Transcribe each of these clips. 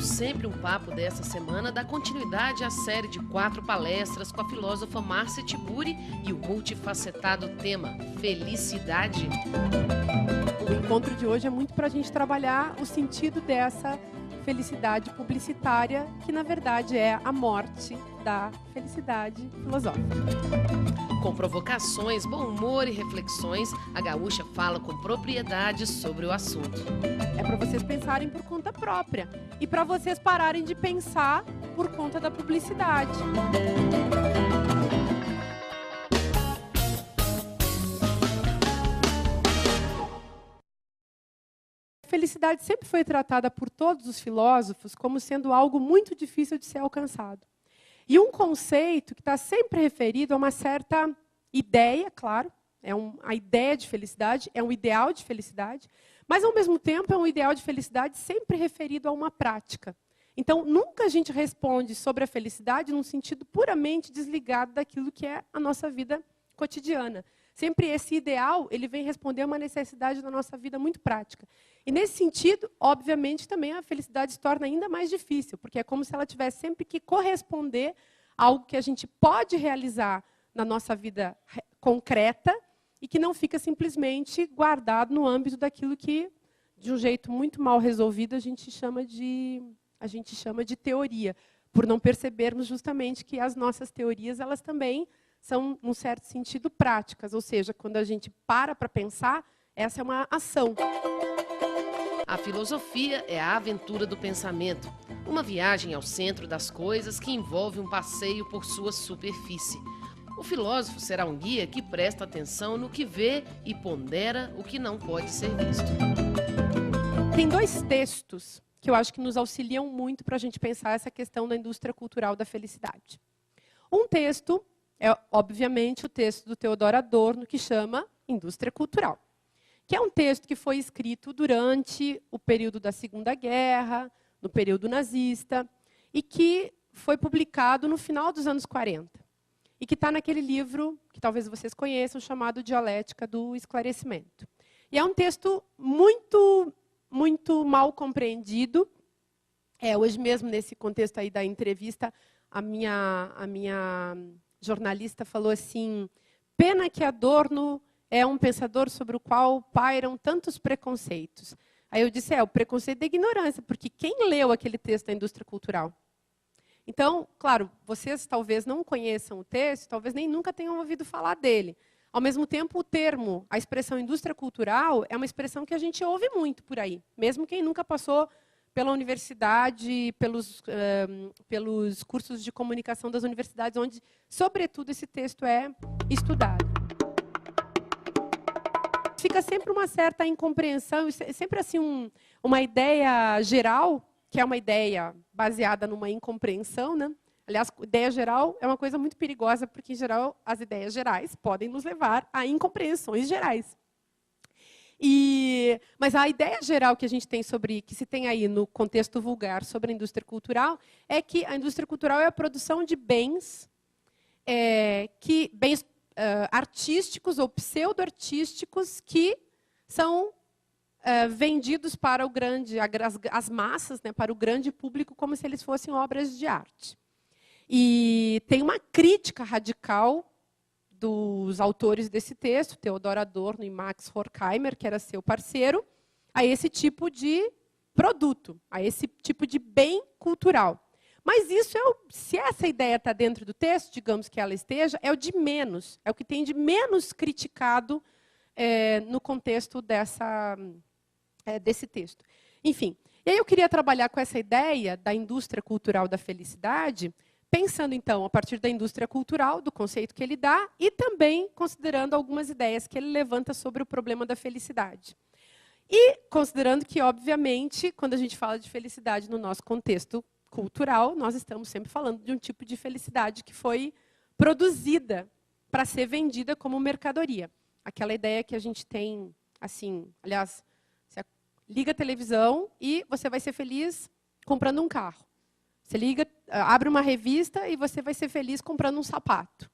Sempre um Papo dessa semana dá continuidade à série de 4 palestras com a filósofa Márcia Tiburi e o multifacetado tema Felicidade. O encontro de hoje é muito para a gente trabalhar o sentido dessa felicidade publicitária, que na verdade é a morte da felicidade filosófica. Com provocações, bom humor e reflexões, a gaúcha fala com propriedade sobre o assunto. É para vocês pensarem por conta própria e para vocês pararem de pensar por conta da publicidade. A felicidade sempre foi tratada por todos os filósofos como sendo algo muito difícil de ser alcançado. E um conceito que está sempre referido a uma certa ideia, claro, a ideia de felicidade, é um ideal de felicidade, mas, ao mesmo tempo, é um ideal de felicidade sempre referido a uma prática. Então, nunca a gente responde sobre a felicidade num sentido puramente desligado daquilo que é a nossa vida cotidiana. Sempre esse ideal, ele vem responder a uma necessidade da nossa vida muito prática. E, nesse sentido, obviamente, também a felicidade se torna ainda mais difícil, porque é como se ela tivesse sempre que corresponder a algo que a gente pode realizar na nossa vida concreta, e que não fica simplesmente guardado no âmbito daquilo que, de um jeito muito mal resolvido, a gente chama de teoria, por não percebermos justamente que as nossas teorias elas também são, num certo sentido, práticas. Ou seja, quando a gente para pensar, essa é uma ação. A filosofia é a aventura do pensamento, uma viagem ao centro das coisas que envolve um passeio por sua superfície. O filósofo será um guia que presta atenção no que vê e pondera o que não pode ser visto. Tem 2 textos que eu acho que nos auxiliam muito para a gente pensar essa questão da indústria cultural da felicidade. Um texto é, obviamente, o texto do Theodor Adorno, que chama Indústria Cultural, que é um texto que foi escrito durante o período da Segunda Guerra, no período nazista, e que foi publicado no final dos anos 40. E que está naquele livro, que talvez vocês conheçam, chamado Dialética do Esclarecimento. E é um texto muito, muito mal compreendido. Hoje mesmo, nesse contexto aí da entrevista, a minha jornalista falou assim: pena que Adorno é um pensador sobre o qual pairam tantos preconceitos. Aí eu disse, o preconceito da ignorância, porque quem leu aquele texto da indústria cultural? Então, claro, vocês talvez não conheçam o texto, talvez nem nunca tenham ouvido falar dele. Ao mesmo tempo, o termo, a expressão indústria cultural, é uma expressão que a gente ouve muito por aí. Mesmo quem nunca passou pela universidade, pelos cursos de comunicação das universidades, onde, sobretudo, esse texto é estudado. Fica sempre uma certa incompreensão, sempre assim uma ideia geral, que é uma ideia baseada numa incompreensão, né? Aliás, ideia geral é uma coisa muito perigosa, porque, em geral, as ideias gerais podem nos levar a incompreensões gerais. Mas a ideia geral que a gente tem que se tem aí no contexto vulgar sobre a indústria cultural, é que a indústria cultural é a produção de bens, artísticos ou pseudo-artísticos que são vendidos para as massas, né, para o grande público, como se eles fossem obras de arte. E tem uma crítica radical dos autores desse texto, Theodor Adorno e Max Horkheimer, que era seu parceiro, a esse tipo de produto, a esse tipo de bem cultural. Mas isso se essa ideia está dentro do texto, digamos que ela esteja, é o de menos, é o que tem de menos criticado no contexto desse texto. Enfim, e aí eu queria trabalhar com essa ideia da indústria cultural da felicidade, pensando, então, a partir da indústria cultural, do conceito que ele dá, e também considerando algumas ideias que ele levanta sobre o problema da felicidade. E considerando que, obviamente, quando a gente fala de felicidade no nosso contexto cultural, nós estamos sempre falando de um tipo de felicidade que foi produzida para ser vendida como mercadoria. Aquela ideia que a gente tem, assim, aliás, você liga a televisão e você vai ser feliz comprando um carro. Você abre uma revista e você vai ser feliz comprando um sapato.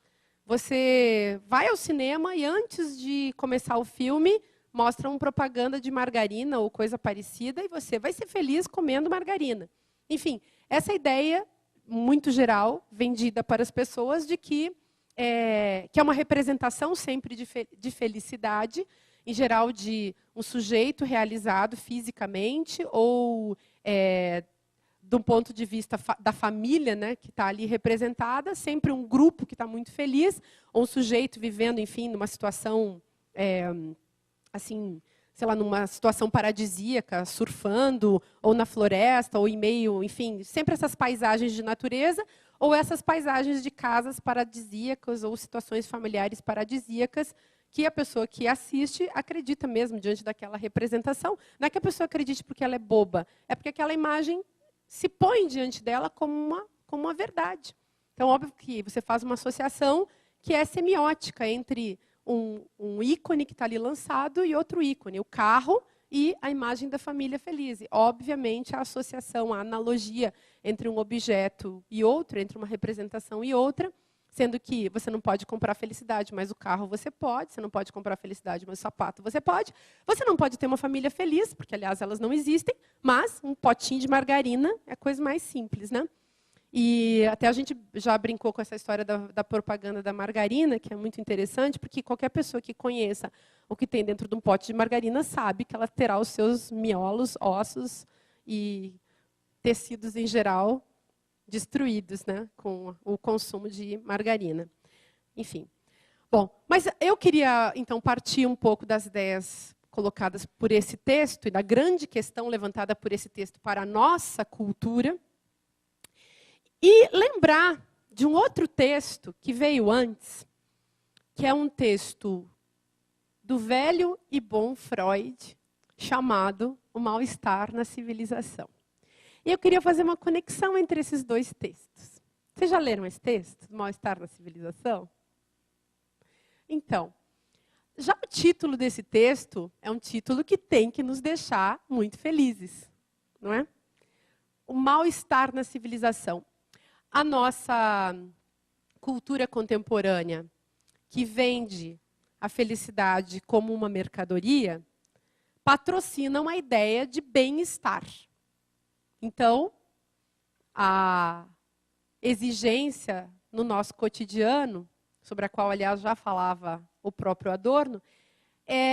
Você vai ao cinema e antes de começar o filme, mostra uma propaganda de margarina ou coisa parecida e você vai ser feliz comendo margarina. Enfim, essa ideia, muito geral, vendida para as pessoas, de que é uma representação sempre de felicidade, em geral de um sujeito realizado fisicamente ou do ponto de vista da família, né, que está ali representada, sempre um grupo que está muito feliz, ou um sujeito vivendo, enfim, numa situação, assim, sei lá, numa situação paradisíaca, surfando, ou na floresta, ou em meio, enfim, sempre essas paisagens de natureza, ou essas paisagens de casas paradisíacas, ou situações familiares paradisíacas, que a pessoa que assiste acredita mesmo diante daquela representação. Não é que a pessoa acredite porque ela é boba, é porque aquela imagem se põe diante dela como uma verdade. Então, óbvio que você faz uma associação que é semiótica entre um ícone que está ali lançado e outro ícone, o carro e a imagem da família feliz. E, obviamente, a associação, a analogia entre um objeto e outro, entre uma representação e outra, sendo que você não pode comprar felicidade, mas o carro você não pode comprar felicidade, mas o sapato você não pode ter uma família feliz, porque, aliás, elas não existem, mas um potinho de margarina é a coisa mais simples, né? E até a gente já brincou com essa história da propaganda da margarina, que é muito interessante, porque qualquer pessoa que conheça o que tem dentro de um pote de margarina sabe que ela terá os seus miolos, ossos e tecidos em geral destruídos, né, com o consumo de margarina. Enfim. Bom, mas eu queria, então, partir um pouco das ideias colocadas por esse texto e da grande questão levantada por esse texto para a nossa cultura e lembrar de um outro texto que veio antes, que é um texto do velho e bom Freud, chamado O Mal-Estar na Civilização. E eu queria fazer uma conexão entre esses dois textos. Vocês já leram esse texto, O Mal-Estar na Civilização? Então, já o título desse texto é um título que tem que nos deixar muito felizes, não é? O mal-estar na civilização. A nossa cultura contemporânea, que vende a felicidade como uma mercadoria, patrocina uma ideia de bem-estar. Então, a exigência no nosso cotidiano, sobre a qual, aliás, já falava o próprio Adorno,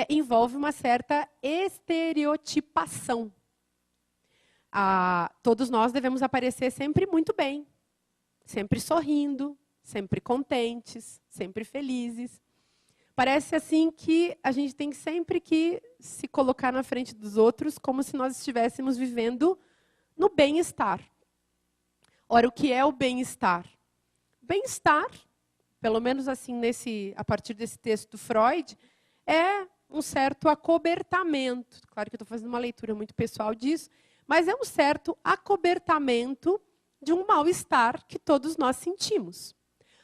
envolve uma certa estereotipação. Todos nós devemos aparecer sempre muito bem, sempre sorrindo, sempre contentes, sempre felizes. Parece assim que a gente tem sempre que se colocar na frente dos outros como se nós estivéssemos vivendo no bem-estar. Ora, o que é o bem-estar? Bem-estar, pelo menos assim a partir desse texto do Freud, é um certo acobertamento. Claro que eu estou fazendo uma leitura muito pessoal disso, mas é um certo acobertamento de um mal-estar que todos nós sentimos.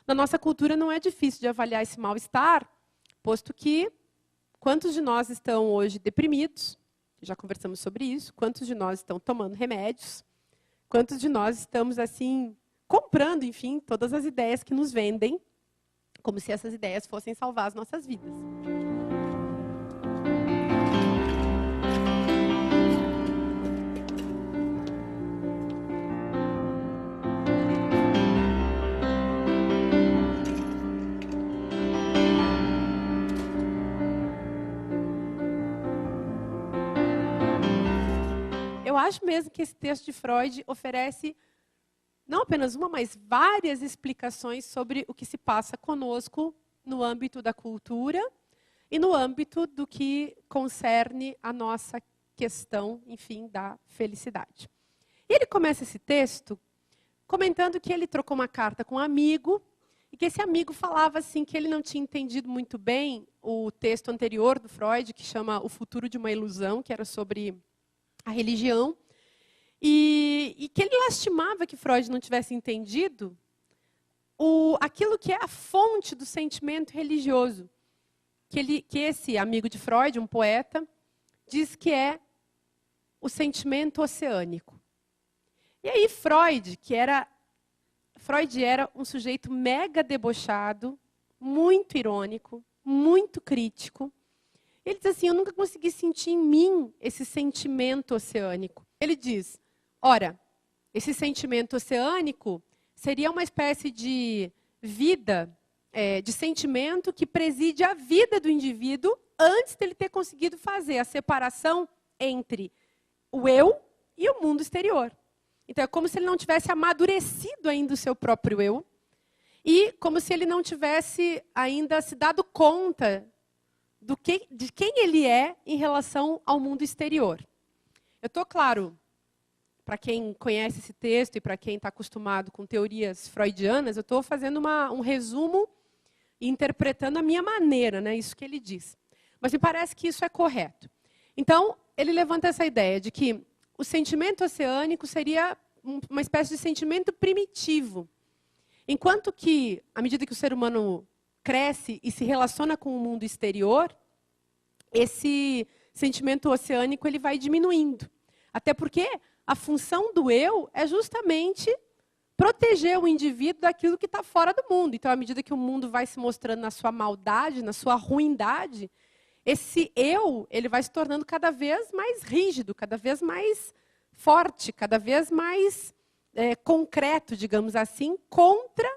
Na nossa cultura não é difícil de avaliar esse mal-estar, posto que quantos de nós estão hoje deprimidos? Já conversamos sobre isso. Quantos de nós estão tomando remédios? Quantos de nós estamos, assim, comprando, enfim, todas as ideias que nos vendem, como se essas ideias fossem salvar as nossas vidas? Eu acho mesmo que esse texto de Freud oferece não apenas uma, mas várias explicações sobre o que se passa conosco no âmbito da cultura e no âmbito do que concerne a nossa questão, enfim, da felicidade. E ele começa esse texto comentando que ele trocou uma carta com um amigo e que esse amigo falava assim que ele não tinha entendido muito bem o texto anterior do Freud, que chama O Futuro de uma Ilusão, que era sobre a religião, e que ele lastimava que Freud não tivesse entendido aquilo que é a fonte do sentimento religioso, que esse amigo de Freud, um poeta, diz que é o sentimento oceânico. E aí Freud era um sujeito mega debochado, muito irônico, muito crítico. Ele diz assim, eu nunca consegui sentir em mim esse sentimento oceânico. Ele diz, ora, esse sentimento oceânico seria uma espécie de vida, de sentimento que preside a vida do indivíduo antes dele ter conseguido fazer a separação entre o eu e o mundo exterior. Então, é como se ele não tivesse amadurecido ainda o seu próprio eu e como se ele não tivesse ainda se dado conta de quem ele é em relação ao mundo exterior. Eu estou, claro, para quem conhece esse texto e para quem está acostumado com teorias freudianas, eu estou fazendo um resumo e interpretando a minha maneira, né, isso que ele diz. Mas me parece que isso é correto. Então, ele levanta essa ideia de que o sentimento oceânico seria uma espécie de sentimento primitivo. Enquanto que, à medida que o ser humano cresce e se relaciona com o mundo exterior, esse sentimento oceânico ele vai diminuindo. Até porque a função do eu é justamente proteger o indivíduo daquilo que está fora do mundo. Então, à medida que o mundo vai se mostrando na sua maldade, na sua ruindade, esse eu ele vai se tornando cada vez mais rígido, cada vez mais forte, cada vez mais concreto, digamos assim, contra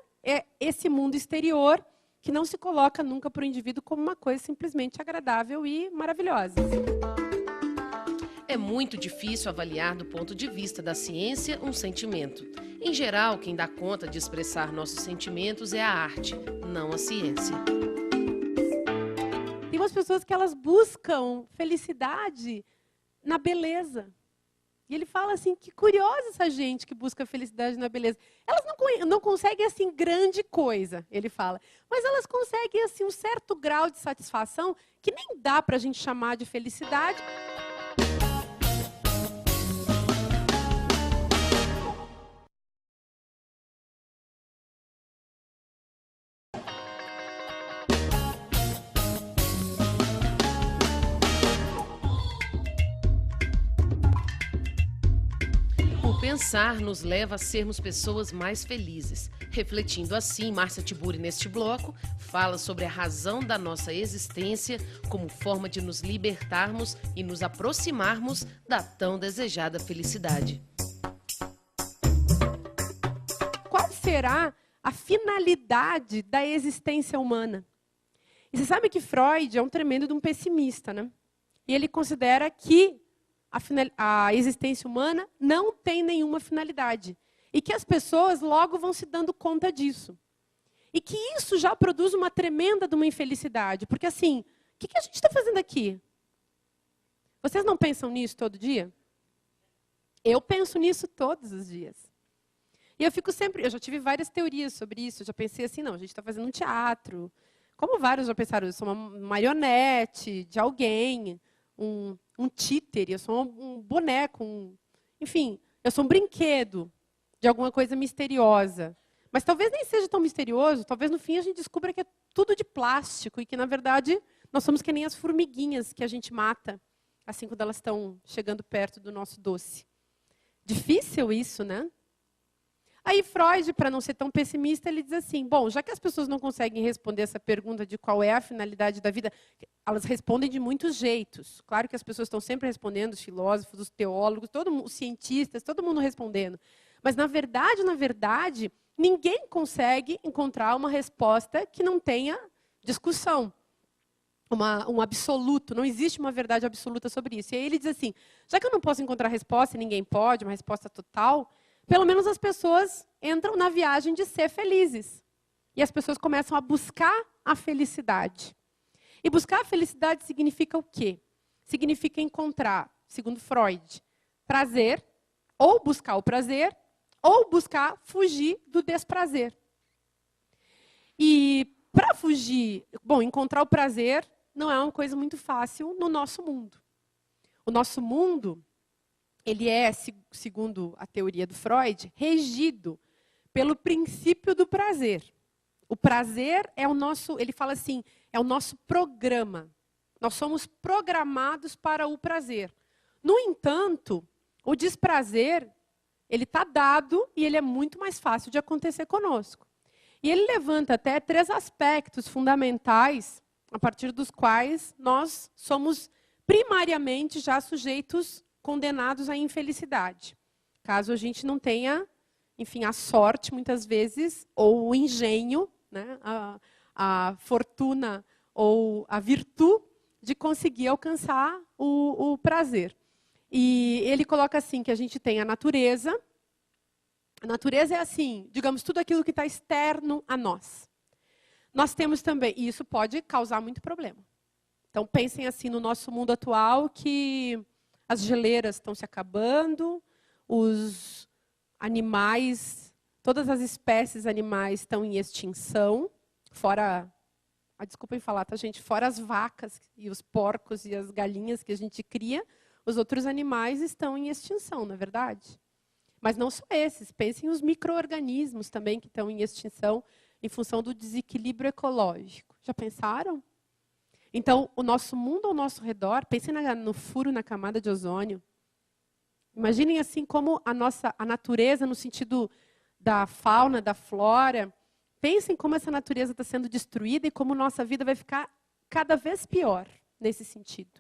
esse mundo exterior que não se coloca nunca para o indivíduo como uma coisa simplesmente agradável e maravilhosa. É muito difícil avaliar do ponto de vista da ciência um sentimento. Em geral, quem dá conta de expressar nossos sentimentos é a arte, não a ciência. Tem umas pessoas que elas buscam felicidade na beleza. E ele fala assim, que curiosa essa gente que busca felicidade na beleza. Elas não conseguem, assim, grande coisa, ele fala. Mas elas conseguem, assim, um certo grau de satisfação que nem dá para a gente chamar de felicidade. Pensar nos leva a sermos pessoas mais felizes. Refletindo assim, Márcia Tiburi, neste bloco, fala sobre a razão da nossa existência como forma de nos libertarmos e nos aproximarmos da tão desejada felicidade. Qual será a finalidade da existência humana? E você sabe que Freud é um tremendo de um pessimista, né? E ele considera que a existência humana não tem nenhuma finalidade. E que as pessoas logo vão se dando conta disso. E que isso já produz uma tremenda de uma infelicidade. Porque assim, o que a gente está fazendo aqui? Vocês não pensam nisso todo dia? Eu penso nisso todos os dias. E eu já tive várias teorias sobre isso. Eu já pensei assim, não, a gente está fazendo um teatro. Como vários já pensaram, eu sou uma marionete de alguém, um títere, eu sou um boneco, enfim, eu sou um brinquedo de alguma coisa misteriosa. Mas talvez nem seja tão misterioso, talvez no fim a gente descubra que é tudo de plástico e que, na verdade, nós somos que nem as formiguinhas que a gente mata, assim, quando elas estão chegando perto do nosso doce. Difícil isso, né? Aí Freud, para não ser tão pessimista, ele diz assim, bom, já que as pessoas não conseguem responder essa pergunta de qual é a finalidade da vida, elas respondem de muitos jeitos. Claro que as pessoas estão sempre respondendo, os filósofos, os teólogos, os cientistas, todo mundo respondendo. Mas, na verdade, ninguém consegue encontrar uma resposta que não tenha discussão. Um absoluto, não existe uma verdade absoluta sobre isso. E aí ele diz assim, já que eu não posso encontrar resposta, e ninguém pode, uma resposta total, pelo menos as pessoas entram na viagem de ser felizes. E as pessoas começam a buscar a felicidade. E buscar a felicidade significa o quê? Significa encontrar, segundo Freud, prazer, ou buscar o prazer, ou buscar fugir do desprazer. E para fugir, encontrar o prazer não é uma coisa muito fácil no nosso mundo. O nosso mundo, ele é, segundo a teoria do Freud, regido pelo princípio do prazer. O prazer é o nosso, ele fala assim, é o nosso programa. Nós somos programados para o prazer. No entanto, o desprazer, ele está dado e ele é muito mais fácil de acontecer conosco. E ele levanta até 3 aspectos fundamentais, a partir dos quais nós somos primariamente já sujeitos condenados à infelicidade. caso a gente não tenha, enfim, a sorte, muitas vezes, ou o engenho, né, a fortuna ou a virtude de conseguir alcançar o prazer. E ele coloca assim, que a gente tem a natureza. A natureza é assim, digamos, tudo aquilo que está externo a nós. Nós temos também, e isso pode causar muito problema. Então, pensem assim no nosso mundo atual, que as geleiras estão se acabando, os animais, todas as espécies animais estão em extinção, fora, desculpem falar, tá, gente? Fora as vacas e os porcos e as galinhas que a gente cria, os outros animais estão em extinção, não é verdade? Mas não só esses, pensem os micro-organismos também que estão em extinção em função do desequilíbrio ecológico. Já pensaram? Então, o nosso mundo ao nosso redor, pensem no furo na camada de ozônio. Imaginem assim como a natureza, no sentido da fauna, da flora, pensem como essa natureza está sendo destruída e como nossa vida vai ficar cada vez pior nesse sentido.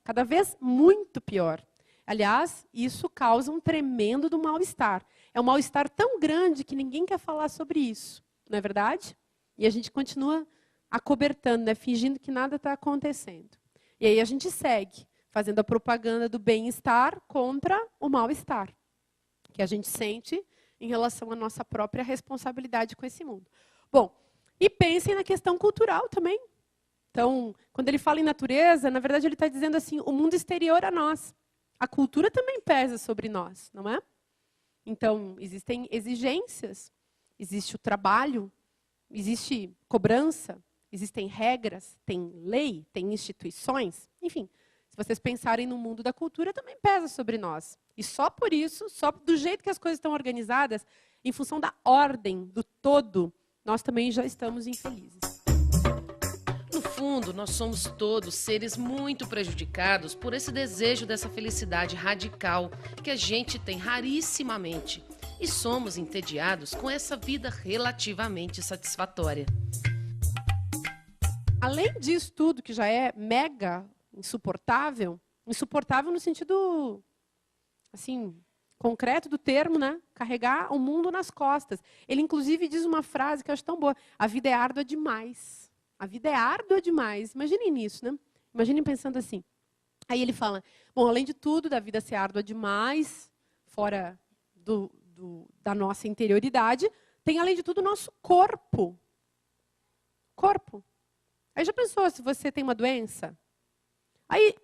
Cada vez muito pior. Aliás, isso causa um tremendo do mal-estar. É um mal-estar tão grande que ninguém quer falar sobre isso, não é verdade? E a gente continua acobertando, né, fingindo que nada está acontecendo. E aí a gente segue, fazendo a propaganda do bem-estar contra o mal-estar, que a gente sente em relação à nossa própria responsabilidade com esse mundo. Bom, e pensem na questão cultural também. Então, quando ele fala em natureza, na verdade ele está dizendo assim, o mundo exterior a nós. A cultura também pesa sobre nós, não é? Então, existem exigências, existe o trabalho, existe cobrança, existem regras, tem lei, tem instituições, enfim. Se vocês pensarem no mundo da cultura, também pesa sobre nós. E só por isso, só do jeito que as coisas estão organizadas, em função da ordem, do todo, nós também já estamos infelizes. No fundo, nós somos todos seres muito prejudicados por esse desejo dessa felicidade radical que a gente tem rarissimamente. E somos entediados com essa vida relativamente satisfatória. Além disso tudo, que já é mega insuportável, insuportável no sentido, assim, concreto do termo, né? Carregar o mundo nas costas. Ele, inclusive, diz uma frase que eu acho tão boa. A vida é árdua demais. A vida é árdua demais. Imaginem nisso, né? Imaginem pensando assim. Aí ele fala, bom, além de tudo, da vida ser árdua demais, fora da nossa interioridade, tem, além de tudo, o nosso corpo. Corpo. Aí já pensou se você tem uma doença? Aí,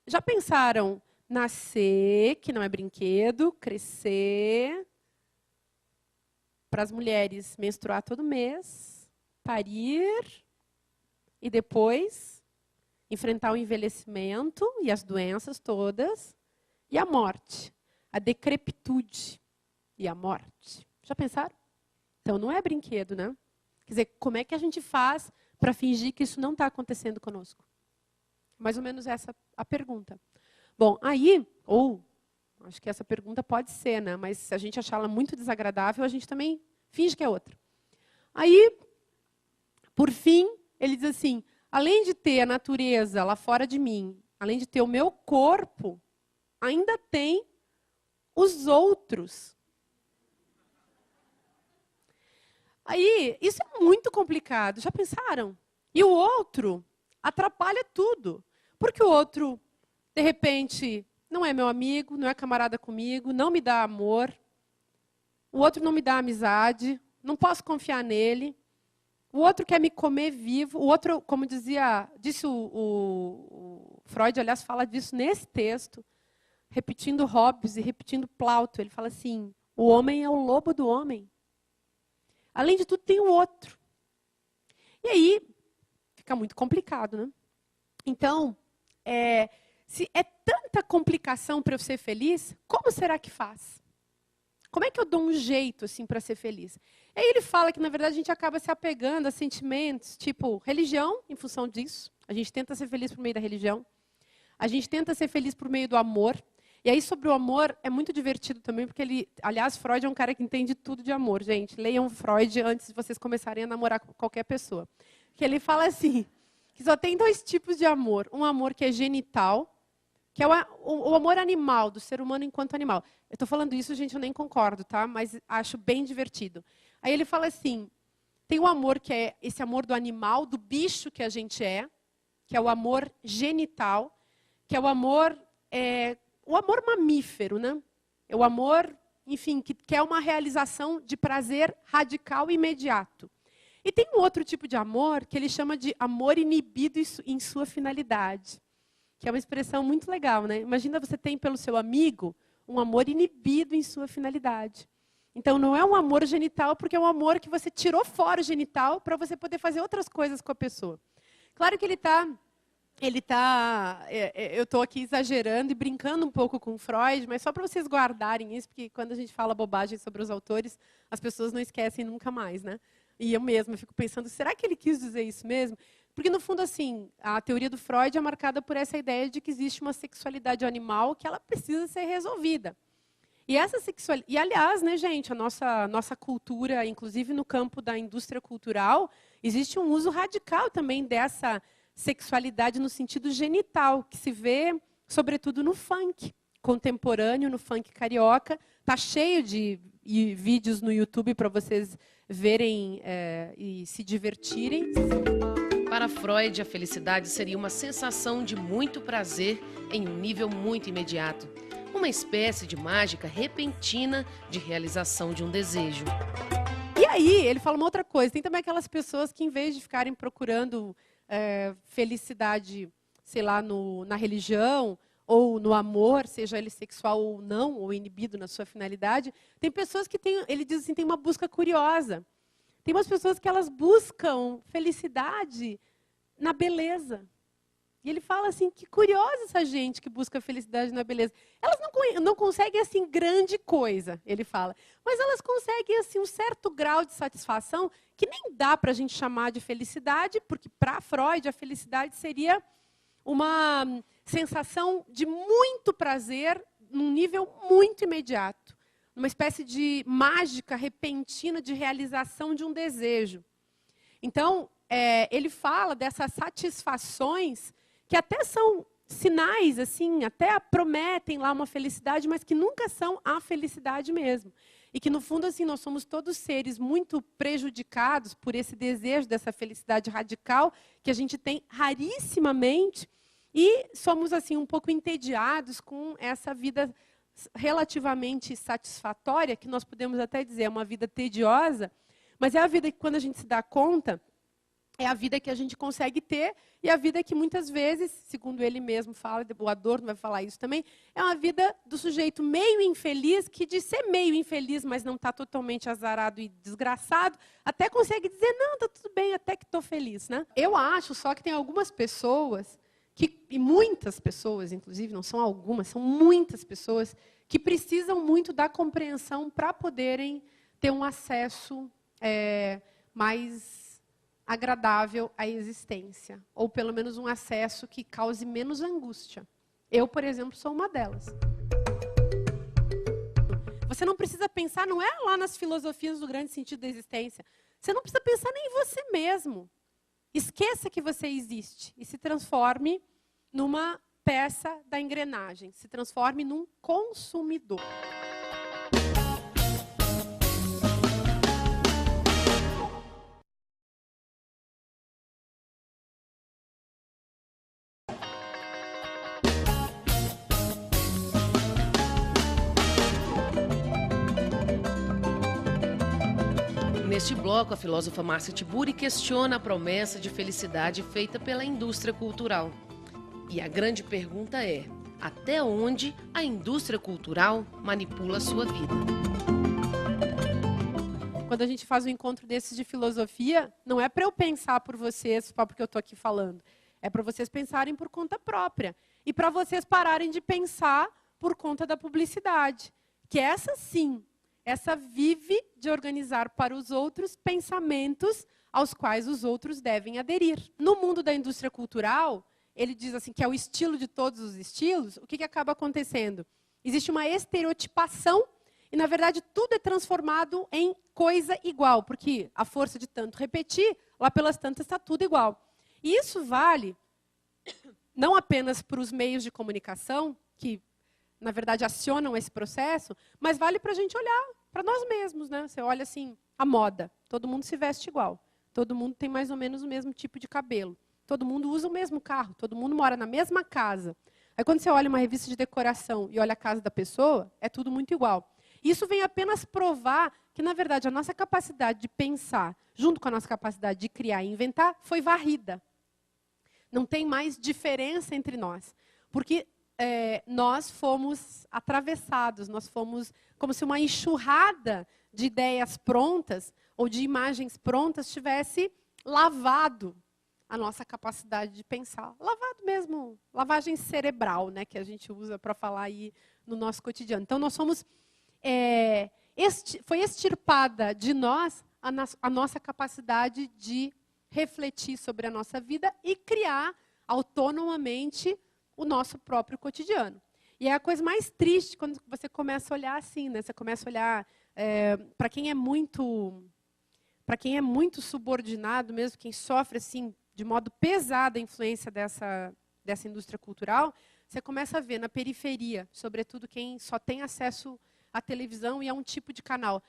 já pensaram nascer, que não é brinquedo, crescer, para as mulheres menstruar todo mês, parir e depois enfrentar o envelhecimento e as doenças todas e a morte, a decrepitude e a morte. Já pensaram? Então não é brinquedo, né? Quer dizer, como é que a gente faz para fingir que isso não está acontecendo conosco? Mais ou menos essa a pergunta. Bom, aí, acho que essa pergunta pode ser, né? Mas se a gente achar ela muito desagradável, a gente também finge que é outra. Aí, por fim, ele diz assim, além de ter a natureza lá fora de mim, além de ter o meu corpo, ainda tem os outros. Aí, isso é muito complicado. Já pensaram? E o outro atrapalha tudo. Porque o outro, de repente, não é meu amigo, não é camarada comigo, não me dá amor. O outro não me dá amizade, não posso confiar nele. O outro quer me comer vivo. O outro, como disse o Freud, aliás, fala disso nesse texto, repetindo Hobbes e repetindo Plauto. Ele fala assim, o homem é o lobo do homem. Além de tudo, tem o outro. E aí, fica muito complicado, né? Então, se é tanta complicação para eu ser feliz, como será que faz? Como é que eu dou um jeito assim para ser feliz? E aí ele fala que, na verdade, a gente acaba se apegando a sentimentos, tipo religião, em função disso. A gente tenta ser feliz por meio da religião. A gente tenta ser feliz por meio do amor. E aí, sobre o amor, é muito divertido também, porque aliás, Freud é um cara que entende tudo de amor, gente. Leiam Freud antes de vocês começarem a namorar com qualquer pessoa. Que ele fala assim, que só tem 2 tipos de amor. Um amor que é genital, que é o amor animal, do ser humano enquanto animal. Eu estou falando isso, gente, eu nem concordo, tá? Mas acho bem divertido. Aí ele fala assim, tem o amor que é esse amor do animal, do bicho que a gente é, que é o amor genital, que é o amor mamífero, né? É o amor, enfim, que é uma realização de prazer radical e imediato. E tem um outro tipo de amor que ele chama de amor inibido em sua finalidade, que é uma expressão muito legal, né? Imagina você tem pelo seu amigo um amor inibido em sua finalidade. Então não é um amor genital, porque é um amor que você tirou fora o genital para você poder fazer outras coisas com a pessoa. Claro que eu estou aqui exagerando e brincando um pouco com Freud, mas só para vocês guardarem isso, porque quando a gente fala bobagem sobre os autores, as pessoas não esquecem nunca mais, né? E eu mesma fico pensando, será que ele quis dizer isso mesmo? Porque, no fundo, assim, a teoria do Freud é marcada por essa ideia de que existe uma sexualidade animal que ela precisa ser resolvida. E aliás, né, gente, a nossa cultura, inclusive no campo da indústria cultural, existe um uso radical também dessa sexualidade no sentido genital, que se vê, sobretudo, no funk contemporâneo, no funk carioca. Está cheio de vídeos no YouTube para vocês verem e se divertirem. Para Freud, a felicidade seria uma sensação de muito prazer em um nível muito imediato. Uma espécie de mágica repentina de realização de um desejo. E aí, ele fala uma outra coisa. Tem também aquelas pessoas que, em vez de ficarem procurando felicidade, sei lá, na religião ou no amor, seja ele sexual ou não, ou inibido na sua finalidade, tem pessoas que ele diz assim, tem uma busca curiosa. Tem umas pessoas que elas buscam felicidade na beleza. E ele fala assim, que curiosa essa gente que busca felicidade na beleza. Elas não conseguem, assim, grande coisa, ele fala. Mas elas conseguem, assim, um certo grau de satisfação que nem dá para a gente chamar de felicidade, porque, para Freud, a felicidade seria uma sensação de muito prazer num nível muito imediato. Uma espécie de mágica repentina de realização de um desejo. Então, ele fala dessas satisfações que até são sinais, assim, até prometem lá uma felicidade, mas que nunca são a felicidade mesmo. E que, no fundo, assim, nós somos todos seres muito prejudicados por esse desejo dessa felicidade radical, que a gente tem rarissimamente, e somos, assim, um pouco entediados com essa vida relativamente satisfatória, que nós podemos até dizer é uma vida tediosa, mas é a vida que, quando a gente se dá conta, é a vida que a gente consegue ter, e a vida que muitas vezes, segundo ele mesmo fala, o Adorno vai falar isso também, é uma vida do sujeito meio infeliz, que de ser meio infeliz, mas não está totalmente azarado e desgraçado, até consegue dizer, não, está tudo bem, até que estou feliz. Né? Eu acho só que tem algumas pessoas, e muitas pessoas, inclusive, não são algumas, são muitas pessoas, que precisam muito da compreensão para poderem ter um acesso mais agradável à existência, ou pelo menos um acesso que cause menos angústia. Eu, por exemplo, sou uma delas. Você não precisa pensar, não é lá nas filosofias do grande sentido da existência, você não precisa pensar nem em você mesmo. Esqueça que você existe e se transforme numa peça da engrenagem, se transforme num consumidor. Neste bloco, a filósofa Márcia Tiburi questiona a promessa de felicidade feita pela indústria cultural. E a grande pergunta é, até onde a indústria cultural manipula a sua vida? Quando a gente faz um encontro desses de filosofia, não é para eu pensar por vocês, só porque eu estou aqui falando. É para vocês pensarem por conta própria. E para vocês pararem de pensar por conta da publicidade. Que essa, sim, essa vive de organizar para os outros pensamentos aos quais os outros devem aderir. No mundo da indústria cultural, ele diz assim que é o estilo de todos os estilos, o que acaba acontecendo? Existe uma estereotipação e, na verdade, tudo é transformado em coisa igual, porque a força de tanto repetir, lá pelas tantas está tudo igual. E isso vale não apenas para os meios de comunicação, que, na verdade, acionam esse processo, mas vale para a gente olhar para nós mesmos, né? Você olha assim, a moda, todo mundo se veste igual, todo mundo tem mais ou menos o mesmo tipo de cabelo, todo mundo usa o mesmo carro, todo mundo mora na mesma casa. Aí quando você olha uma revista de decoração e olha a casa da pessoa, é tudo muito igual. Isso vem apenas provar que, na verdade, a nossa capacidade de pensar, junto com a nossa capacidade de criar e inventar, foi varrida. Não tem mais diferença entre nós. Porque nós fomos atravessados, nós fomos como se uma enxurrada de ideias prontas ou de imagens prontas tivesse lavado a nossa capacidade de pensar. Lavado mesmo, lavagem cerebral, né, que a gente usa para falar aí no nosso cotidiano. Então, nós somos... foi extirpada de nós a nossa capacidade de refletir sobre a nossa vida e criar autonomamente o nosso próprio cotidiano. E é a coisa mais triste quando você começa a olhar assim, né? Você começa a olhar para quem é muito subordinado mesmo, quem sofre assim de modo pesado a influência dessa indústria cultural, você começa a ver na periferia, sobretudo quem só tem acesso à televisão e a um tipo de canal.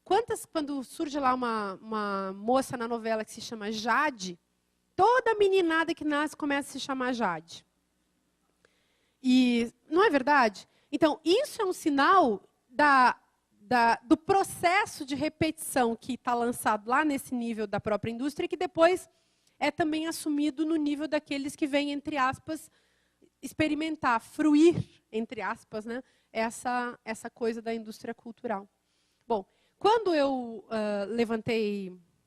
Quando surge lá uma moça na novela que se chama Jade, toda meninada que nasce começa a se chamar Jade. E não é verdade? Então, isso é um sinal do processo de repetição que está lançado lá nesse nível da própria indústria, que depois é também assumido no nível daqueles que vêm, entre aspas, experimentar, fruir, entre aspas, né, essa coisa da indústria cultural. Bom, quando eu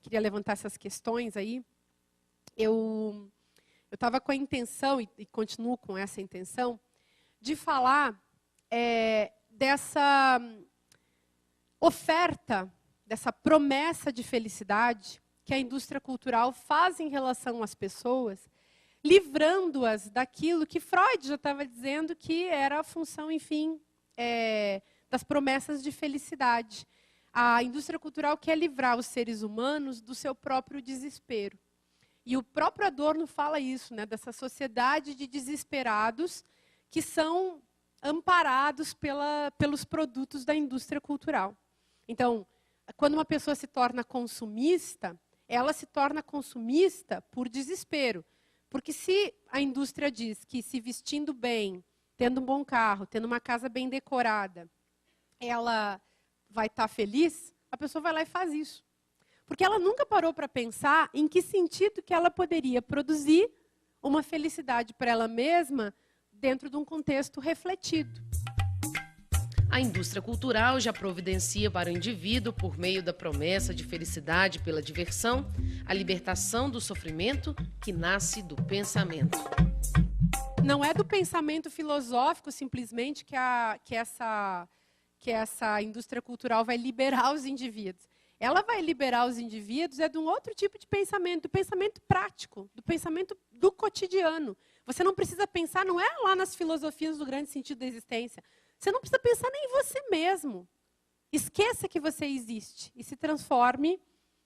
queria levantar essas questões aí, eu estava com a intenção, e continuo com essa intenção, de falar dessa oferta, dessa promessa de felicidade que a indústria cultural faz em relação às pessoas, livrando-as daquilo que Freud já estava dizendo que era a função, enfim, das promessas de felicidade. A indústria cultural quer livrar os seres humanos do seu próprio desespero. E o próprio Adorno fala isso, né, dessa sociedade de desesperados que são amparados pelos produtos da indústria cultural. Então, quando uma pessoa se torna consumista, ela se torna consumista por desespero. Porque se a indústria diz que se vestindo bem, tendo um bom carro, tendo uma casa bem decorada, ela vai estar feliz, a pessoa vai lá e faz isso. Porque ela nunca parou para pensar em que sentido que ela poderia produzir uma felicidade para ela mesma dentro de um contexto refletido. A indústria cultural já providencia para o indivíduo, por meio da promessa de felicidade pela diversão, a libertação do sofrimento que nasce do pensamento. Não é do pensamento filosófico, simplesmente, que essa indústria cultural vai liberar os indivíduos. Ela vai liberar os indivíduos de um outro tipo de pensamento, do pensamento prático, do pensamento do cotidiano. Você não precisa pensar, não é lá nas filosofias do grande sentido da existência. Você não precisa pensar nem em você mesmo. Esqueça que você existe e se transforme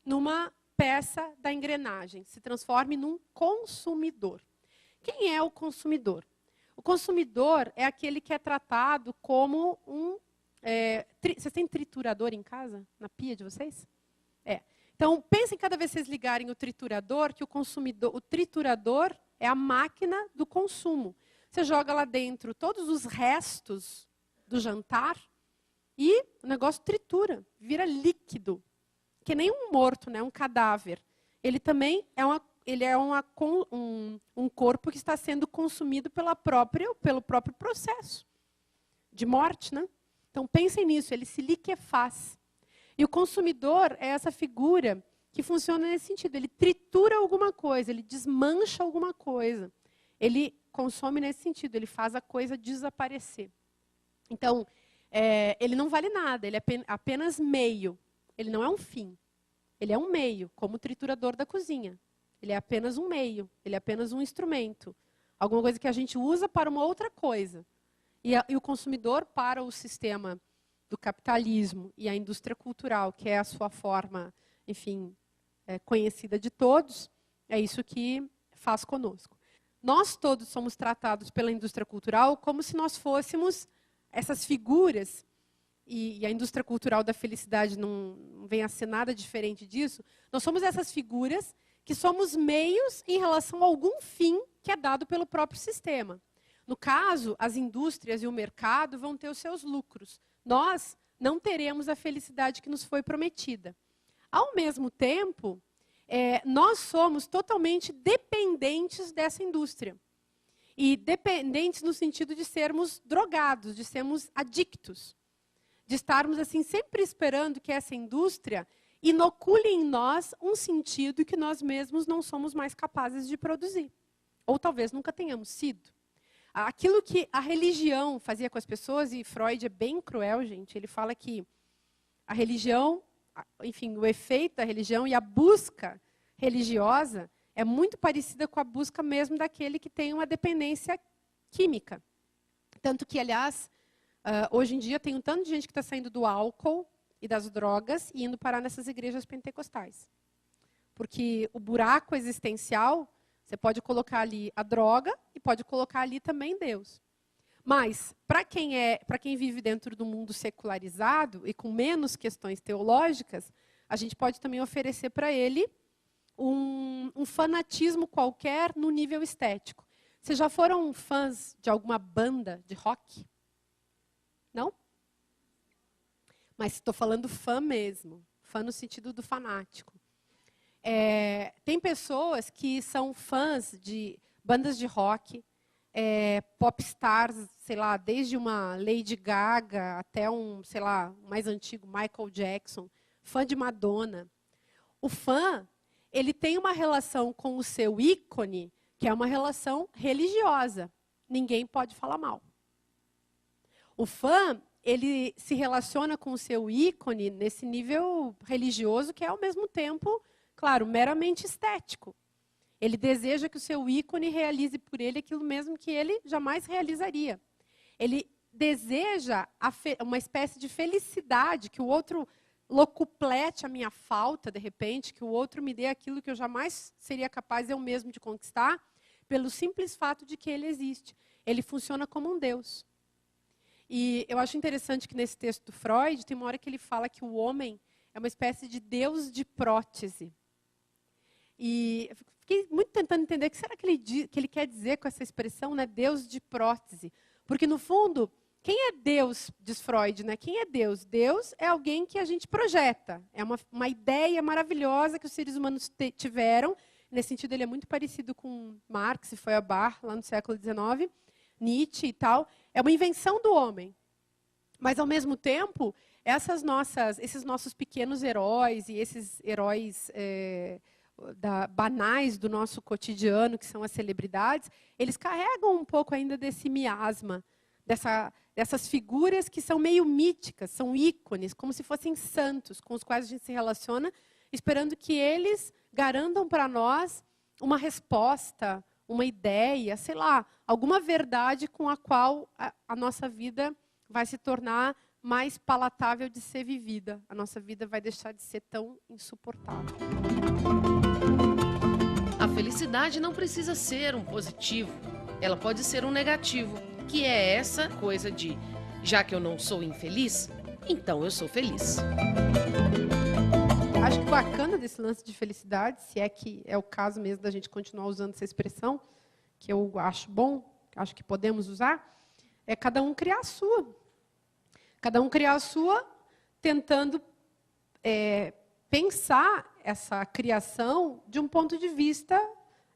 numa peça da engrenagem. Se transforme num consumidor. Quem é o consumidor? O consumidor é aquele que é tratado como um... vocês têm triturador em casa? Na pia de vocês? Então, pensem cada vez que vocês ligarem o triturador, que o triturador é a máquina do consumo. Você joga lá dentro todos os restos do jantar e o negócio tritura, vira líquido. Que nem um morto, né? Um cadáver. Ele também é um corpo que está sendo consumido pelo próprio processo de morte, né? Então, pensem nisso, ele se liquefaz. E o consumidor é essa figura que funciona nesse sentido. Ele tritura alguma coisa, ele desmancha alguma coisa. Ele consome nesse sentido, ele faz a coisa desaparecer. Então, ele não vale nada, ele é apenas meio. Ele não é um fim. Ele é um meio, como o triturador da cozinha. Ele é apenas um meio, ele é apenas um instrumento. Alguma coisa que a gente usa para uma outra coisa. E o consumidor, para o sistema do capitalismo e a indústria cultural, que é a sua forma, enfim, conhecida de todos, é isso que faz conosco. nós todos somos tratados pela indústria cultural como se nós fôssemos essas figuras, e a indústria cultural da felicidade não vem a ser nada diferente disso. Nós somos essas figuras que somos meios em relação a algum fim que é dado pelo próprio sistema. No caso, as indústrias e o mercado vão ter os seus lucros. Nós não teremos a felicidade que nos foi prometida. Ao mesmo tempo, nós somos totalmente dependentes dessa indústria. E dependentes no sentido de sermos drogados, de sermos adictos. De estarmos assim sempre esperando que essa indústria inocule em nós um sentido que nós mesmos não somos mais capazes de produzir. Ou talvez nunca tenhamos sido. Aquilo que a religião fazia com as pessoas, e Freud é bem cruel, gente, ele fala que a religião, enfim, o efeito da religião e a busca religiosa é muito parecida com a busca mesmo daquele que tem uma dependência química. Tanto que, aliás, hoje em dia tem um tanto de gente que está saindo do álcool e das drogas e indo parar nessas igrejas pentecostais. Porque o buraco existencial, você pode colocar ali a droga e pode colocar ali também Deus. Mas, para quem vive dentro do mundo secularizado e com menos questões teológicas, a gente pode também oferecer para ele um fanatismo qualquer no nível estético. Vocês já foram fãs de alguma banda de rock? Não? Mas estou falando fã mesmo. Fã no sentido do fanático. Tem pessoas que são fãs de bandas de rock, pop stars, sei lá, desde uma Lady Gaga até sei lá, mais antigo, Michael Jackson, fã de Madonna. O fã, ele tem uma relação com o seu ícone, que é uma relação religiosa. Ninguém pode falar mal. O fã, ele se relaciona com o seu ícone nesse nível religioso, que é, ao mesmo tempo, claro, meramente estético. Ele deseja que o seu ícone realize por ele aquilo mesmo que ele jamais realizaria. Ele deseja uma espécie de felicidade, que o outro locuplete a minha falta, de repente, que o outro me dê aquilo que eu jamais seria capaz eu mesmo de conquistar, pelo simples fato de que ele existe. Ele funciona como um Deus. E eu acho interessante que nesse texto do Freud, tem uma hora que ele fala que o homem é uma espécie de Deus de prótese. E eu fiquei muito tentando entender o que será que ele quer dizer com essa expressão, né, Deus de prótese. Porque, no fundo, quem é Deus, diz Freud, né? Quem é Deus? Deus é alguém que a gente projeta. É uma ideia maravilhosa que os seres humanos tiveram. Nesse sentido, ele é muito parecido com Marx e Feuerbach, lá no século XIX, Nietzsche e tal. É uma invenção do homem. Mas, ao mesmo tempo, esses nossos pequenos heróis e esses heróis banais do nosso cotidiano, que são as celebridades, eles carregam um pouco ainda desse miasma, dessas figuras que são meio míticas, são ícones, como se fossem santos, com os quais a gente se relaciona, esperando que eles garantam para nós uma resposta, uma ideia, sei lá, alguma verdade com a qual a nossa vida vai se tornar mais palatável de ser vivida. A nossa vida vai deixar de ser tão insuportável. A felicidade não precisa ser um positivo, ela pode ser um negativo, que é essa coisa de, já que eu não sou infeliz, então eu sou feliz. Acho que o bacana desse lance de felicidade, se é que é o caso mesmo da gente continuar usando essa expressão, que eu acho bom, acho que podemos usar, é cada um criar a sua. Cada um criar a sua, tentando pensar essa criação de um ponto de vista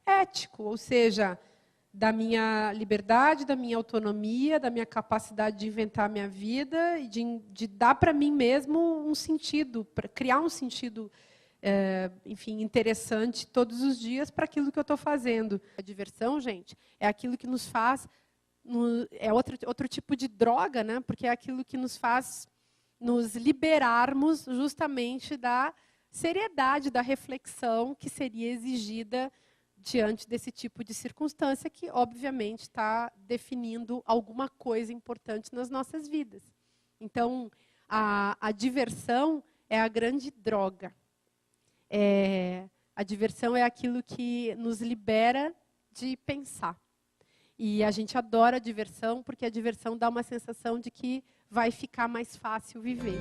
ético, ou seja, da minha liberdade, da minha autonomia, da minha capacidade de inventar a minha vida e de dar para mim mesmo um sentido, para criar um sentido, enfim, interessante todos os dias para aquilo que eu estou fazendo. A diversão, gente, é aquilo que nos faz, é outro tipo de droga, né? Porque é aquilo que nos faz nos liberarmos justamente da seriedade, da reflexão que seria exigida diante desse tipo de circunstância que, obviamente, está definindo alguma coisa importante nas nossas vidas. Então, a diversão é a grande droga. A diversão é aquilo que nos libera de pensar. E a gente adora a diversão, porque a diversão dá uma sensação de que vai ficar mais fácil viver.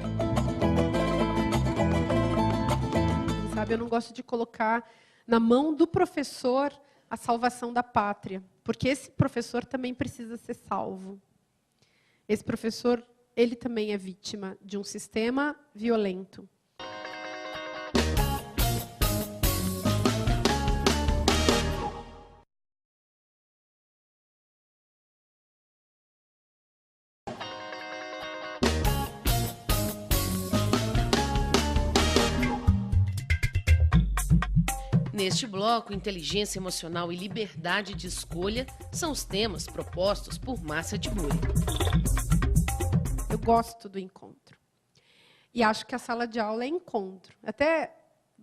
Sabe, eu não gosto de colocar na mão do professor a salvação da pátria, porque esse professor também precisa ser salvo. Esse professor, ele também é vítima de um sistema violento. Neste bloco, inteligência emocional e liberdade de escolha são os temas propostos por Márcia de Moura. Eu gosto do encontro. E acho que a sala de aula é encontro. Até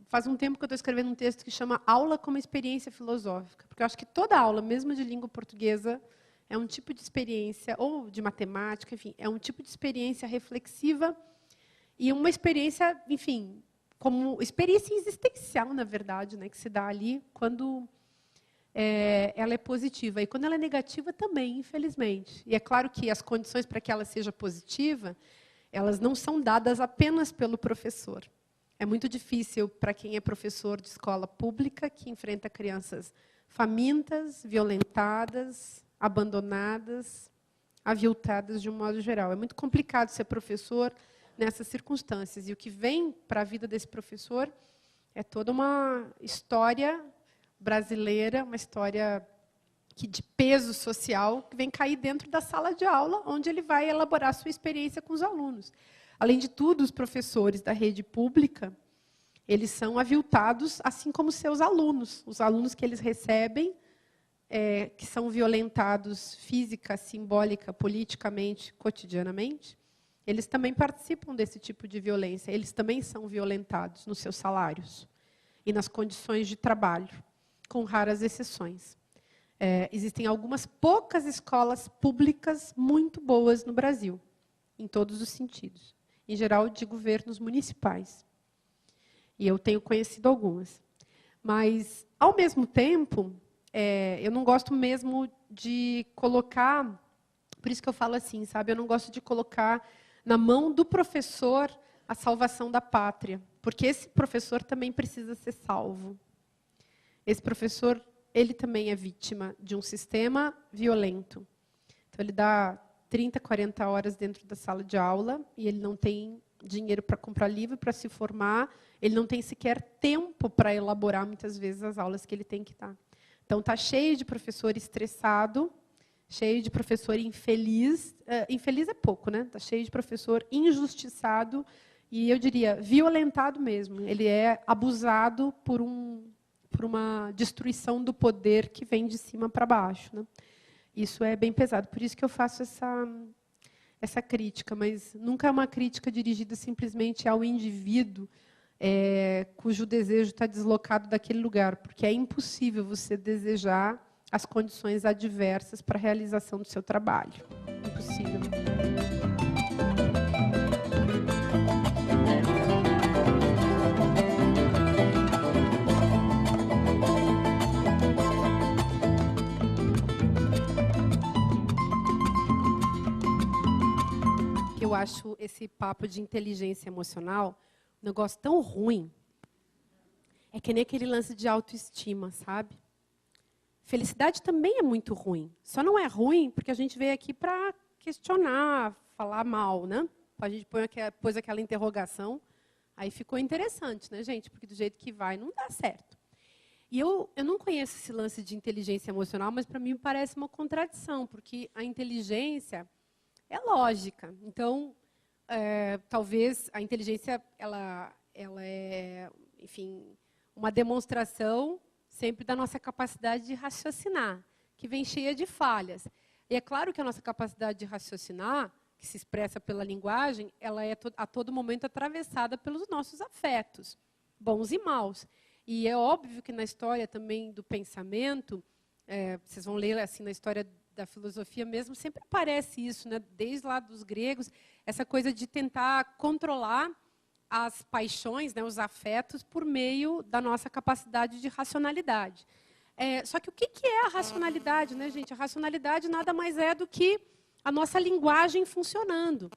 faz um tempo que eu estou escrevendo um texto que chama Aula como Experiência Filosófica. Porque eu acho que toda aula, mesmo de língua portuguesa, é um tipo de experiência, ou de matemática, enfim, é um tipo de experiência reflexiva e uma experiência, enfim, como experiência existencial, na verdade, né, que se dá ali quando ela é positiva. E quando ela é negativa também, infelizmente. E é claro que as condições para que ela seja positiva, elas não são dadas apenas pelo professor. É muito difícil para quem é professor de escola pública, que enfrenta crianças famintas, violentadas, abandonadas, aviltadas de um modo geral. É muito complicado ser professor nessas circunstâncias. E o que vem para a vida desse professor é toda uma história brasileira, uma história de peso social, que vem cair dentro da sala de aula, onde ele vai elaborar a sua experiência com os alunos. Além de tudo, os professores da rede pública, eles são aviltados, assim como seus alunos. Os alunos que eles recebem, que são violentados física, simbólica, politicamente, cotidianamente, eles também participam desse tipo de violência. Eles também são violentados nos seus salários e nas condições de trabalho, com raras exceções. Existem algumas poucas escolas públicas muito boas no Brasil, em todos os sentidos. Em geral, de governos municipais. E eu tenho conhecido algumas. Mas, ao mesmo tempo, eu não gosto mesmo de colocar... Por isso que eu falo assim, sabe? Eu não gosto de colocar na mão do professor a salvação da pátria, porque esse professor também precisa ser salvo. Esse professor, ele também é vítima de um sistema violento. Então, ele dá 30, 40 horas dentro da sala de aula e ele não tem dinheiro para comprar livro, para se formar, ele não tem sequer tempo para elaborar, muitas vezes, as aulas que ele tem que dar. Então, está cheio de professor estressado, cheio de professor infeliz. Infeliz é pouco, né? Está cheio de professor injustiçado e, eu diria, violentado mesmo. Ele é abusado por uma destruição do poder que vem de cima para baixo, né? Isso é bem pesado. Por isso que eu faço essa crítica, mas nunca é uma crítica dirigida simplesmente ao indivíduo cujo desejo está deslocado daquele lugar, porque é impossível você desejar as condições adversas para a realização do seu trabalho. Impossível. Eu acho esse papo de inteligência emocional um negócio tão ruim. É que nem aquele lance de autoestima, sabe? Felicidade também é muito ruim. Só não é ruim porque a gente veio aqui para questionar, falar mal, né? A gente pôs aquela interrogação, aí ficou interessante, né, gente? Porque do jeito que vai, não dá certo. E eu não conheço esse lance de inteligência emocional, mas para mim parece uma contradição, porque a inteligência é lógica. Então, talvez a inteligência ela é, enfim, uma demonstração sempre da nossa capacidade de raciocinar, que vem cheia de falhas. E é claro que a nossa capacidade de raciocinar, que se expressa pela linguagem, ela é a todo momento atravessada pelos nossos afetos, bons e maus. E é óbvio que na história também do pensamento, vocês vão ler assim na história da filosofia mesmo, sempre aparece isso, né? Desde lá dos gregos, essa coisa de tentar controlar as paixões, né, os afetos, por meio da nossa capacidade de racionalidade. Só que o que é a racionalidade, né, gente? A racionalidade nada mais é do que a nossa linguagem funcionando.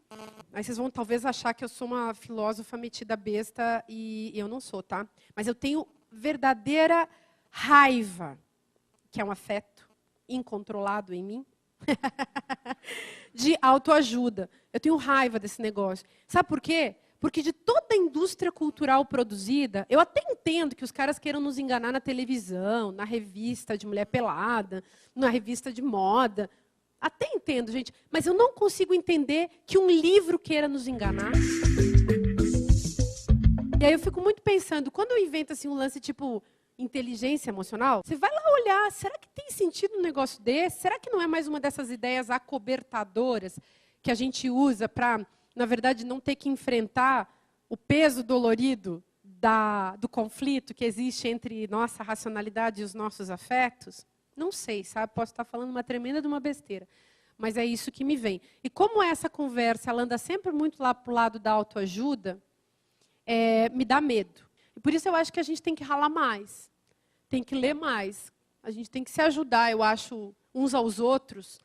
Aí vocês vão talvez achar que eu sou uma filósofa metida besta, e eu não sou, tá? Mas eu tenho verdadeira raiva, que é um afeto incontrolado em mim, de autoajuda. Eu tenho raiva desse negócio. Sabe por quê? Porque de toda a indústria cultural produzida, eu até entendo que os caras queiram nos enganar na televisão, na revista de mulher pelada, na revista de moda. Até entendo, gente, mas eu não consigo entender que um livro queira nos enganar. E aí eu fico muito pensando, quando eu invento assim, um lance tipo inteligência emocional, você vai lá olhar, será que tem sentido um negócio desse? Será que não é mais uma dessas ideias acobertadoras que a gente usa para, na verdade, não ter que enfrentar o peso dolorido do conflito que existe entre nossa racionalidade e os nossos afetos? Não sei, sabe? Posso estar falando uma tremenda de uma besteira. Mas é isso que me vem. E como essa conversa ela anda sempre muito lá para o lado da autoajuda, me dá medo. E por isso eu acho que a gente tem que ralar mais. Tem que ler mais. A gente tem que se ajudar, eu acho, uns aos outros,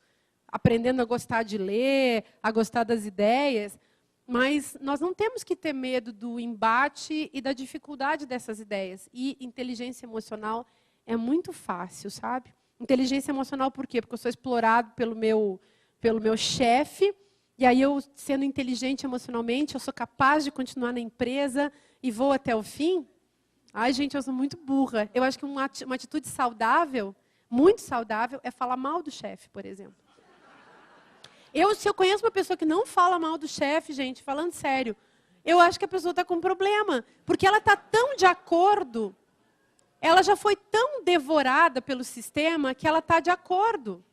aprendendo a gostar de ler, a gostar das ideias. Mas nós não temos que ter medo do embate e da dificuldade dessas ideias. E inteligência emocional é muito fácil, sabe? Inteligência emocional por quê? Porque eu sou explorado pelo meu chefe, e aí eu, sendo inteligente emocionalmente, eu sou capaz de continuar na empresa e vou até o fim. Ai, gente, eu sou muito burra. Eu acho que uma atitude saudável, muito saudável, é falar mal do chefe, por exemplo. Se eu conheço uma pessoa que não fala mal do chefe, gente, falando sério, eu acho que a pessoa está com um problema. Porque ela está tão de acordo, ela já foi tão devorada pelo sistema que ela está de acordo.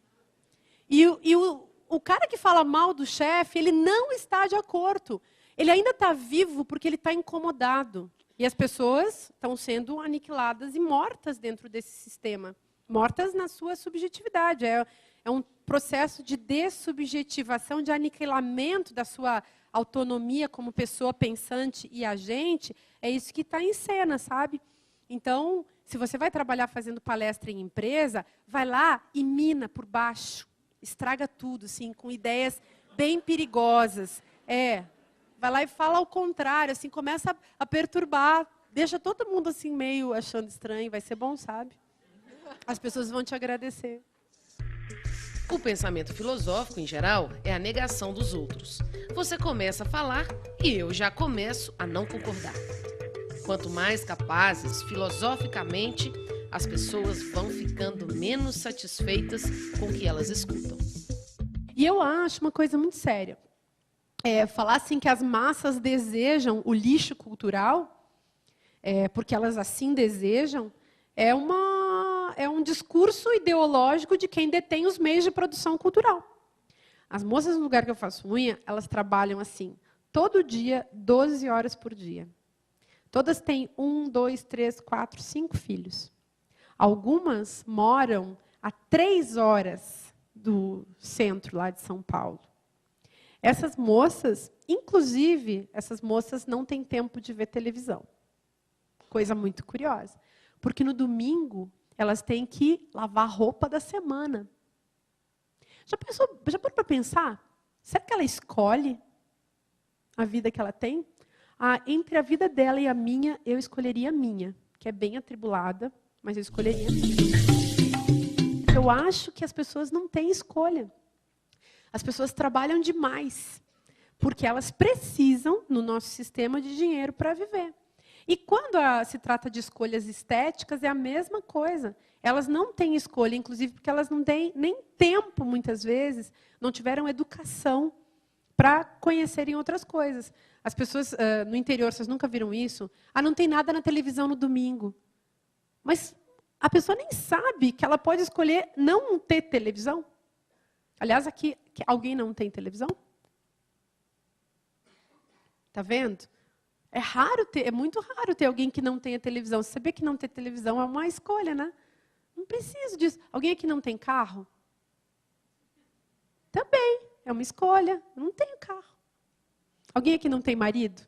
E o cara que fala mal do chefe, ele não está de acordo. Ele ainda está vivo porque ele está incomodado. E as pessoas estão sendo aniquiladas e mortas dentro desse sistema. Mortas na sua subjetividade. É um processo de dessubjetivação, de aniquilamento da sua autonomia como pessoa pensante e agente. É isso que está em cena, sabe? Então, se você vai trabalhar fazendo palestra em empresa, vai lá e mina por baixo. Estraga tudo, assim, com ideias bem perigosas. Vai lá e fala ao contrário, assim, começa a perturbar. Deixa todo mundo assim meio achando estranho. Vai ser bom, sabe? As pessoas vão te agradecer. O pensamento filosófico, em geral, é a negação dos outros. Você começa a falar e eu já começo a não concordar. Quanto mais capazes, filosoficamente, as pessoas vão ficando menos satisfeitas com o que elas escutam. E eu acho uma coisa muito séria. Falar assim que as massas desejam o lixo cultural, porque elas assim desejam, é um discurso ideológico de quem detém os meios de produção cultural. As moças no lugar que eu faço unha, elas trabalham assim, todo dia, 12 horas por dia. Todas têm 1, 2, 3, 4, 5 filhos. Algumas moram a 3 horas do centro lá de São Paulo. Essas moças, inclusive, essas moças não têm tempo de ver televisão. Coisa muito curiosa. Porque no domingo, elas têm que lavar a roupa da semana. Já parou para pensar? Será que ela escolhe a vida que ela tem? Entre a vida dela e a minha, eu escolheria a minha, que é bem atribulada, mas eu escolheria a minha. Eu acho que as pessoas não têm escolha. As pessoas trabalham demais, porque elas precisam, no nosso sistema, de dinheiro para viver. E quando se trata de escolhas estéticas, é a mesma coisa. Elas não têm escolha, inclusive porque elas não têm nem tempo, muitas vezes, não tiveram educação para conhecerem outras coisas. As pessoas no interior, vocês nunca viram isso? Não tem nada na televisão no domingo. Mas a pessoa nem sabe que ela pode escolher não ter televisão. Aliás, aqui alguém não tem televisão? Está vendo? É muito raro ter alguém que não tenha televisão. Você sabia que não ter televisão é uma escolha, né? Não preciso disso. Alguém aqui não tem carro? Também, é uma escolha. Eu não tenho carro. Alguém aqui não tem marido?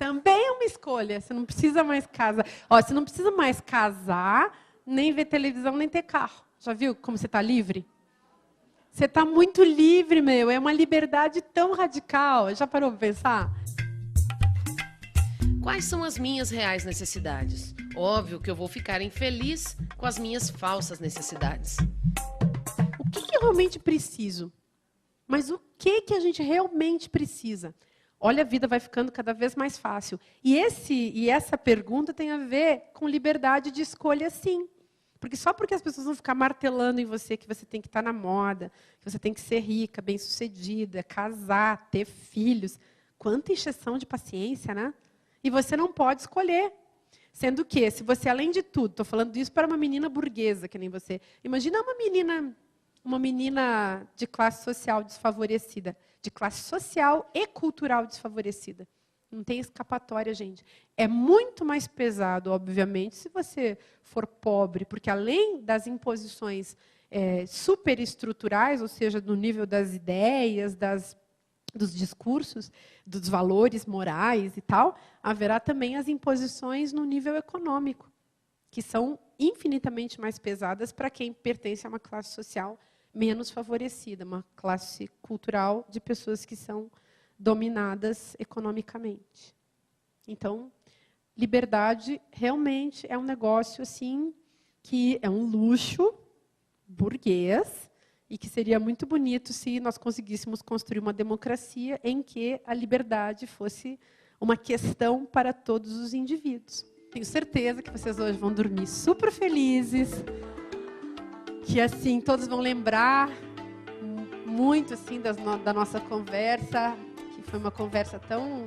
também é uma escolha. Você não precisa mais casar. Ó, você não precisa mais casar, nem ver televisão, nem ter carro. Já viu como você está livre? Você está muito livre, meu. É uma liberdade tão radical. Já parou para pensar? Quais são as minhas reais necessidades? Óbvio que eu vou ficar infeliz com as minhas falsas necessidades. O que eu realmente preciso? Mas o que a gente realmente precisa? Olha, a vida vai ficando cada vez mais fácil. E essa pergunta tem a ver com liberdade de escolha, sim. Porque só porque as pessoas vão ficar martelando em você que você tem que estar na moda, que você tem que ser rica, bem-sucedida, casar, ter filhos. Quanta encheção de paciência, né? E você não pode escolher. Sendo que, se você, além de tudo, estou falando isso para uma menina burguesa, que nem você. Imagina uma menina de classe social desfavorecida, de classe social e cultural desfavorecida. Não tem escapatória, gente. É muito mais pesado, obviamente, se você for pobre, porque além das imposições superestruturais, ou seja, no nível das ideias, dos discursos, dos valores morais e tal, haverá também as imposições no nível econômico, que são infinitamente mais pesadas para quem pertence a uma classe social menos favorecida, uma classe cultural de pessoas que são dominadas economicamente. Então, liberdade realmente é um negócio assim que é um luxo burguês e que seria muito bonito se nós conseguíssemos construir uma democracia em que a liberdade fosse uma questão para todos os indivíduos. Tenho certeza que vocês hoje vão dormir super felizes, que assim todos vão lembrar muito assim da nossa conversa, que foi uma conversa tão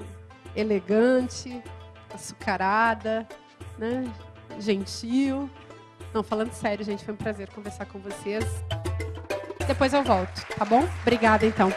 elegante, açucarada, né? Gentil. Não, falando sério, gente, foi um prazer conversar com vocês. Depois eu volto, tá bom? Obrigada, então.